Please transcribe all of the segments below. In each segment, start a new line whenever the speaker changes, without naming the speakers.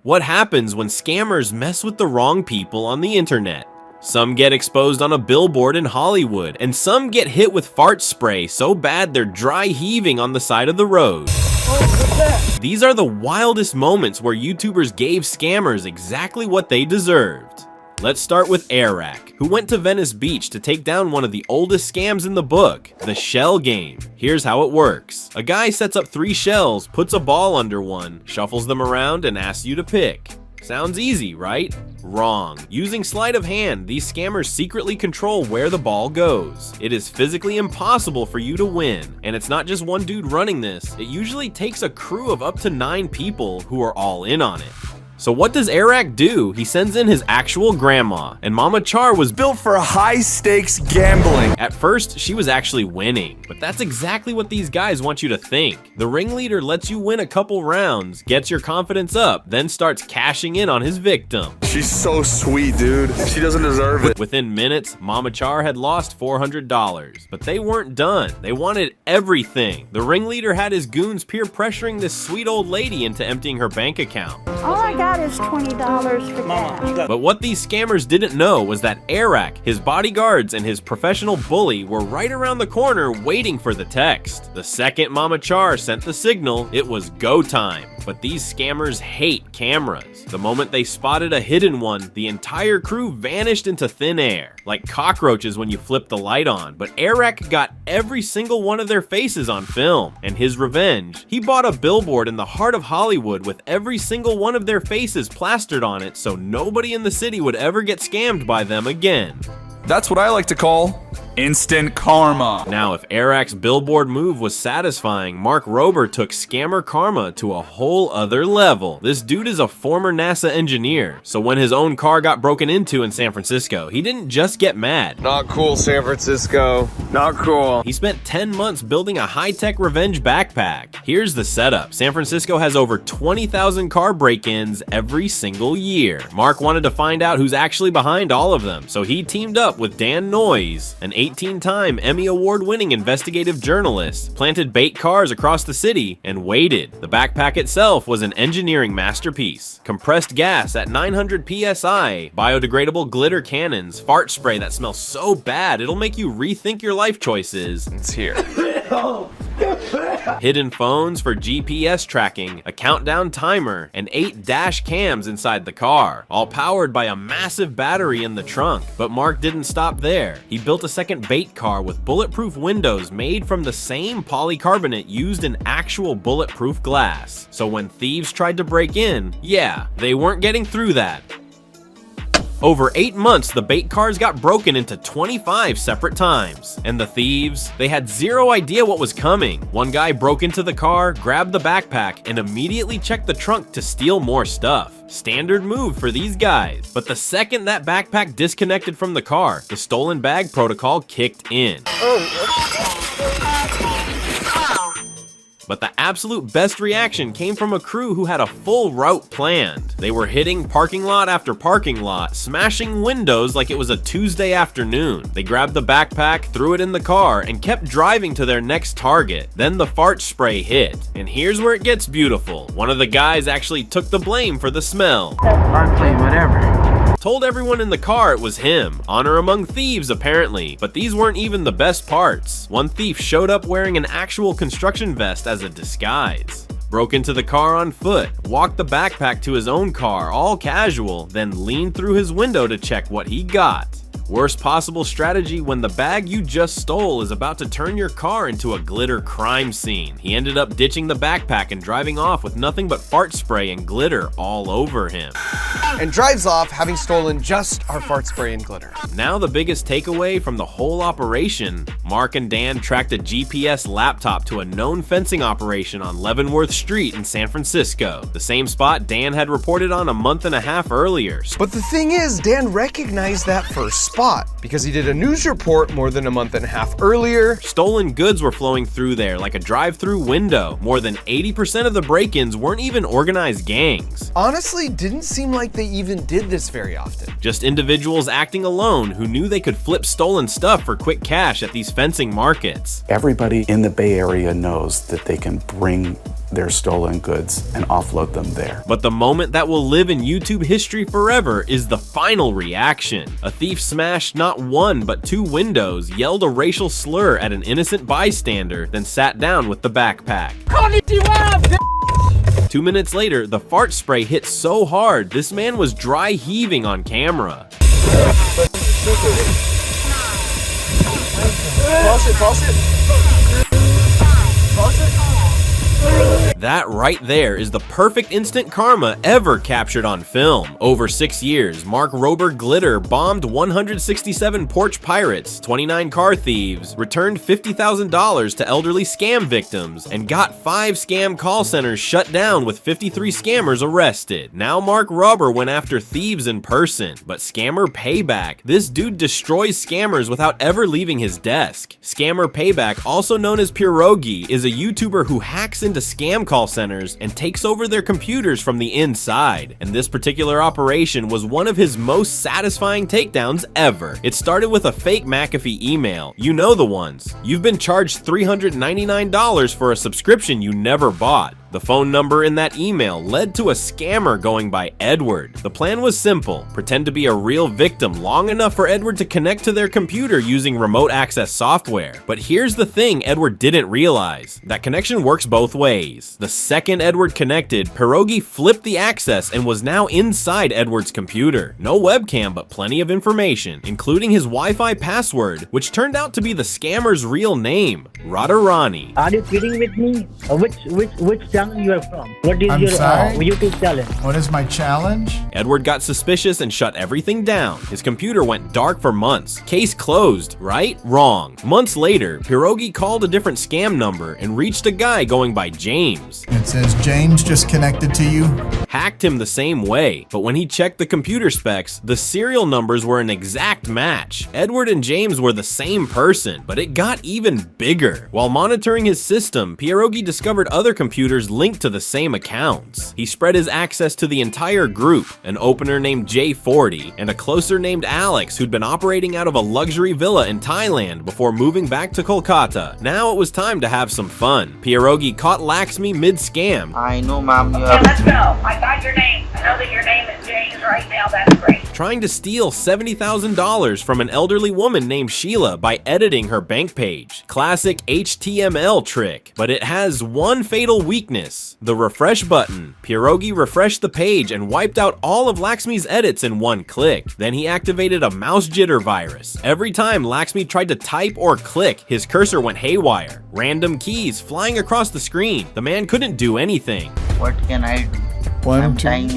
What happens when scammers mess with the wrong people on the internet? Some get exposed on a billboard in Hollywood, and some get hit with fart spray so bad they're dry heaving on the side of the road. These are the wildest moments where YouTubers gave scammers exactly what they deserved. Let's start with Airrack, who went to Venice Beach to take down one of the oldest scams in the book, the shell game. Here's how it works. A guy sets up 3 shells, puts a ball under one, shuffles them around, and asks you to pick. Sounds easy, right? Wrong. Using sleight of hand, these scammers secretly control where the ball goes. It is physically impossible for you to win, and it's not just one dude running this. It usually takes a crew of up to 9 people who are all in on it. So what does Airrack do? He sends in his actual grandma, and Mama Char was
built for high-stakes gambling.
At first, she was actually winning, but that's exactly what these guys want you to think. The ringleader lets you win a couple rounds, gets your confidence up, then starts cashing in on his victim.
She's so sweet, dude. She doesn't deserve it.
Within minutes, Mama Char had lost $400, but they weren't done. They wanted everything. The ringleader had his goons peer pressuring this sweet old lady into emptying her bank account.
All I got is $20 for that.
But what these scammers didn't know was that Airrack, his bodyguards, and his professional bully were right around the corner waiting for the text. The second Mama Char sent the signal, it was go time. But these scammers hate cameras. The moment they spotted a hidden one, the entire crew vanished into thin air, like cockroaches when you flip the light on. But Airrack got every single one of their faces on film, and his revenge, he bought a billboard in the heart of Hollywood with every single one of their faces plastered on it so nobody in the city would ever get scammed by them again.
That's what I like to call instant karma.
Now, if Airrack's billboard move was satisfying, Mark Rober took scammer karma to a whole other level. This dude is a former NASA engineer, so when his own car got broken into in San Francisco, he didn't just get mad.
Not cool, San Francisco. Not cool.
He spent 10 months building a high-tech revenge backpack. Here's the setup. San Francisco has over 20,000 car break-ins every single year. Mark wanted to find out who's actually behind all of them, so he teamed up with Dan Noyes, an 18-time Emmy Award-winning investigative journalist, planted bait cars across the city, and waited. The backpack itself was an engineering masterpiece. Compressed gas at 900 psi, biodegradable glitter cannons, fart spray that smells so bad it'll make you rethink your life choices.
It's here.
Hidden phones for GPS tracking, a countdown timer, and 8 dash cams inside the car, all powered by a massive battery in the trunk. But Mark didn't stop there. He built a second bait car with bulletproof windows made from the same polycarbonate used in actual bulletproof glass. So when thieves tried to break in, yeah, they weren't getting through that. Over 8 months, the bait cars got broken into 25 separate times. And the thieves, they had zero idea what was coming. One guy broke into the car, grabbed the backpack, and immediately checked the trunk to steal more stuff. Standard move for these guys. But the second that backpack disconnected from the car, the stolen bag protocol kicked in. But the absolute best reaction came from a crew who had a full route planned. They were hitting parking lot after parking lot, smashing windows like it was a Tuesday afternoon. They grabbed the backpack, threw it in the car, and kept driving to their next target. Then the fart spray hit. And here's where it gets beautiful. One of the guys actually took the blame for the smell.
Whatever.
Told everyone in the car it was him. Honor among thieves, apparently. But these weren't even the best parts. One thief showed up wearing an actual construction vest as a disguise. Broke into the car on foot, walked the backpack to his own car, all casual, then leaned through his window to check what he got. Worst possible strategy when the bag you just stole is about to turn your car into a glitter crime scene. He ended up ditching the backpack and driving off with nothing but fart spray and glitter all over him.
And drives off having stolen just our fart spray and glitter.
Now the biggest takeaway from the whole operation, Mark and Dan tracked a GPS laptop to a known fencing operation on Leavenworth Street in San Francisco, the same spot Dan had reported on a month and a half earlier.
But the thing is, Dan recognized that first spot because he did a news report more than a month and a half earlier.
Stolen goods were flowing through there like a drive-through window. More than 80% of the break-ins weren't even organized gangs.
Honestly, didn't seem like they even did this very often.
Just individuals acting alone who knew they could flip stolen stuff for quick cash at these fencing markets.
Everybody in the Bay Area knows that they can bring their stolen goods and offload them there.
But the moment that will live in YouTube history forever is the final reaction. A thief smashed not one but 2 windows, yelled a racial slur at an innocent bystander, then sat down with the backpack. 2 minutes later, the fart spray hit so hard, this man was dry heaving on camera. That right there is the perfect instant karma ever captured on film. Over 6 years, Mark Rober Glitter bombed 167 porch pirates, 29 car thieves, returned $50,000 to elderly scam victims, and got 5 scam call centers shut down with 53 scammers arrested. Now Mark Rober went after thieves in person, but Scammer Payback. This dude destroys scammers without ever leaving his desk. Scammer Payback, also known as Pierogi, is a YouTuber who hacks into scam call centers and takes over their computers from the inside. And this particular operation was one of his most satisfying takedowns ever. It started with a fake McAfee email. You know the ones. You've been charged $399 for a subscription you never bought. The phone number in that email led to a scammer going by Edward. The plan was simple: pretend to be a real victim long enough for Edward to connect to their computer using remote access software. But here's the thing Edward didn't realize: that connection works both ways. The second Edward connected, Pierogi flipped the access and was now inside Edward's computer. No webcam, but plenty of information, including his Wi-Fi password, which turned out to be the scammer's real name, Radharani.
Are you kidding with me? Which channel you are from? What is your YouTube challenge?
What is my challenge?
Edward got suspicious and shut everything down. His computer went dark for months. Case closed, right? Wrong. Months later, Pierogi called a different scam number and reached a guy going by James.
It says James just connected to you.
Hacked him the same way, but when he checked the computer specs, the serial numbers were an exact match. Edward and James were the same person, but it got even bigger. While monitoring his system, Pierogi discovered other computers linked to the same accounts. He spread his access to the entire group, an opener named J40 and a closer named Alex who'd been operating out of a luxury villa in Thailand before moving back to Kolkata. Now it was time to have some fun. Pierogi caught Laxmi mid-scam.
I know, ma'am.
Let's go. I got your name. I know that your name is James right now. That's great.
Trying to steal $70,000 from an elderly woman named Sheila by editing her bank page. Classic HTML trick, but it has one fatal weakness: the refresh button. Pierogi refreshed the page and wiped out all of Laxmi's edits in one click. Then he activated a mouse jitter virus. Every time Laxmi tried to type or click, his cursor went haywire. Random keys flying across the screen. The man couldn't do anything.
What can I do? I'm trying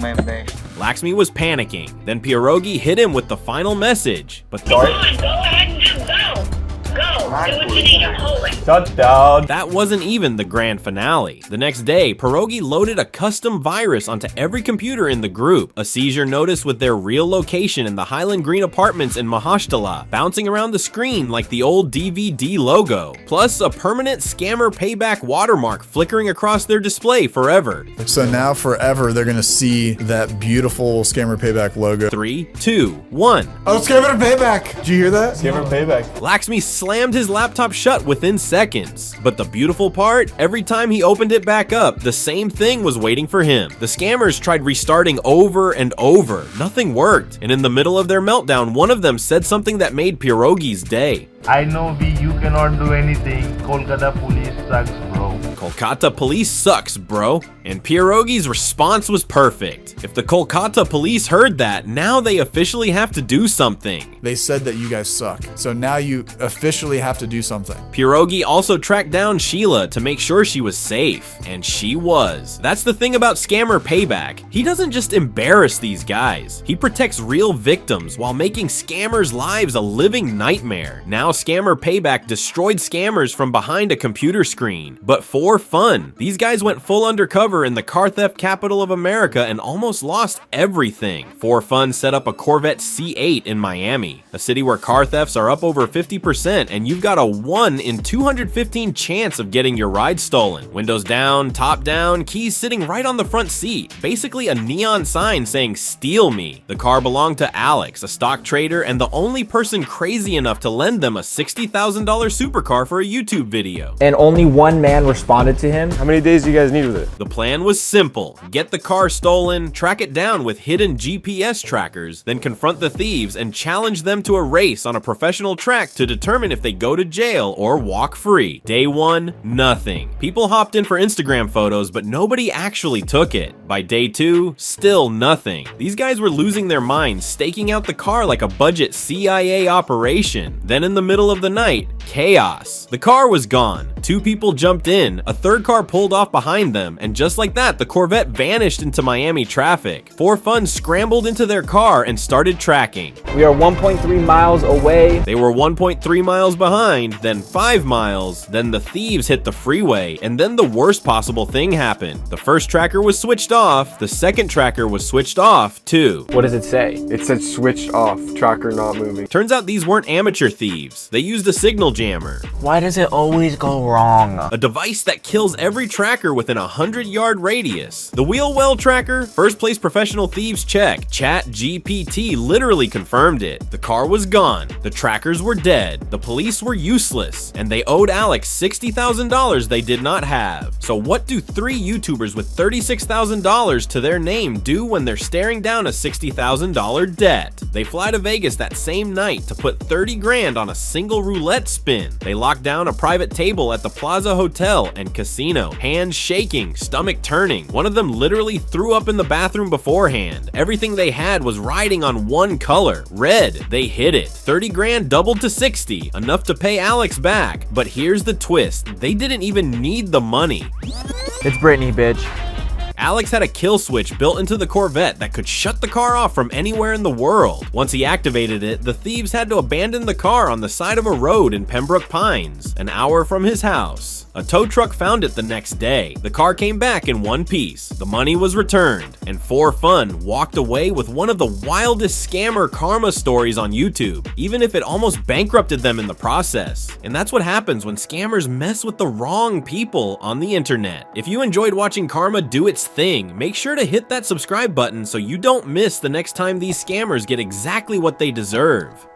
my best.
Laxmi was panicking. Then Pierogi hit him with the final message. But
Come on, go ahead and do go. Go. Do what you need. I'm holding.
that wasn't even the grand finale. The next day, Pierogi loaded a custom virus onto every computer in the group. A seizure notice with their real location in the Highland Green apartments in Mahashtala, bouncing around the screen like the old DVD logo. Plus, a permanent Scammer Payback watermark flickering across their display forever.
So now forever they're gonna see that beautiful Scammer Payback logo.
3, 2, 1.
Oh, Scammer Payback! Did you hear that?
Scammer Payback.
Laxmi slammed his laptop shut within seconds. But the beautiful part, every time he opened it back up, the same thing was waiting for him. The scammers tried restarting over and over. Nothing worked. And in the middle of their meltdown, one of them said something that made Pierogi's day.
I know you cannot do anything. Kolkata police sucks, bro.
Kolkata police sucks, bro. And Pierogi's response was perfect. If the Kolkata police heard that, now they officially have to do something.
They said that you guys suck. So now you officially have to do something.
Pierogi also tracked down Sheila to make sure she was safe. And she was. That's the thing about Scammer Payback. He doesn't just embarrass these guys. He protects real victims while making scammers' lives a living nightmare. Now Scammer Payback destroyed scammers from behind a computer screen. But for fun, these guys went full undercover in the car theft capital of America and almost lost everything. For fun set up a Corvette C8 in Miami, a city where car thefts are up over 50% and you've got a 1 in 215 chance of getting your ride stolen. Windows down, top down, keys sitting right on the front seat. Basically a neon sign saying "Steal me." The car belonged to Alex, a stock trader and the only person crazy enough to lend them a $60,000 supercar for a YouTube video.
And only one man responded responded to him.
How many days do you guys need with it?
The plan was simple. Get the car stolen, track it down with hidden GPS trackers, then confront the thieves and challenge them to a race on a professional track to determine if they go to jail or walk free. Day 1, nothing. People hopped in for Instagram photos, but nobody actually took it. By day 2, still nothing. These guys were losing their minds, staking out the car like a budget CIA operation. Then in the middle of the night, chaos. The car was gone. 2 people jumped in, a third car pulled off behind them, and just like that, the Corvette vanished into Miami traffic. 4 Fun scrambled into their car and started tracking.
We are 1.3 miles away.
They were 1.3 miles behind, then 5 miles, then the thieves hit the freeway, and then the worst possible thing happened. The first tracker was switched off, the second tracker was switched off too.
What does it say?
It said switched off, tracker not moving.
Turns out these weren't amateur thieves. They used a signal jammer.
Why does it always go wrong?
A device that kills every tracker within a 100-yard radius. The wheel well tracker? First place professional thieves check. ChatGPT literally confirmed it. The car was gone. The trackers were dead. The police were useless. And they owed Alex $60,000 they did not have. So what do 3 YouTubers with $36,000 to their name do when they're staring down a $60,000 debt? They fly to Vegas that same night to put 30 grand on a single roulette spin. They lock down a private table at the Plaza Hotel and Casino. Hands shaking, stomach turning. One of them literally threw up in the bathroom beforehand. Everything they had was riding on one color, red. They hit it. 30 grand doubled to 60, enough to pay Alex back. But here's the twist. They didn't even need the money.
It's Brittany, bitch.
Alex had a kill switch built into the Corvette that could shut the car off from anywhere in the world. Once he activated it, the thieves had to abandon the car on the side of a road in Pembroke Pines, an hour from his house. A tow truck found it the next day. The car came back in one piece. The money was returned, and 4 Fun walked away with one of the wildest scammer karma stories on YouTube, even if it almost bankrupted them in the process. And that's what happens when scammers mess with the wrong people on the internet. If you enjoyed watching karma do its thing, make sure to hit that subscribe button so you don't miss the next time these scammers get exactly what they deserve.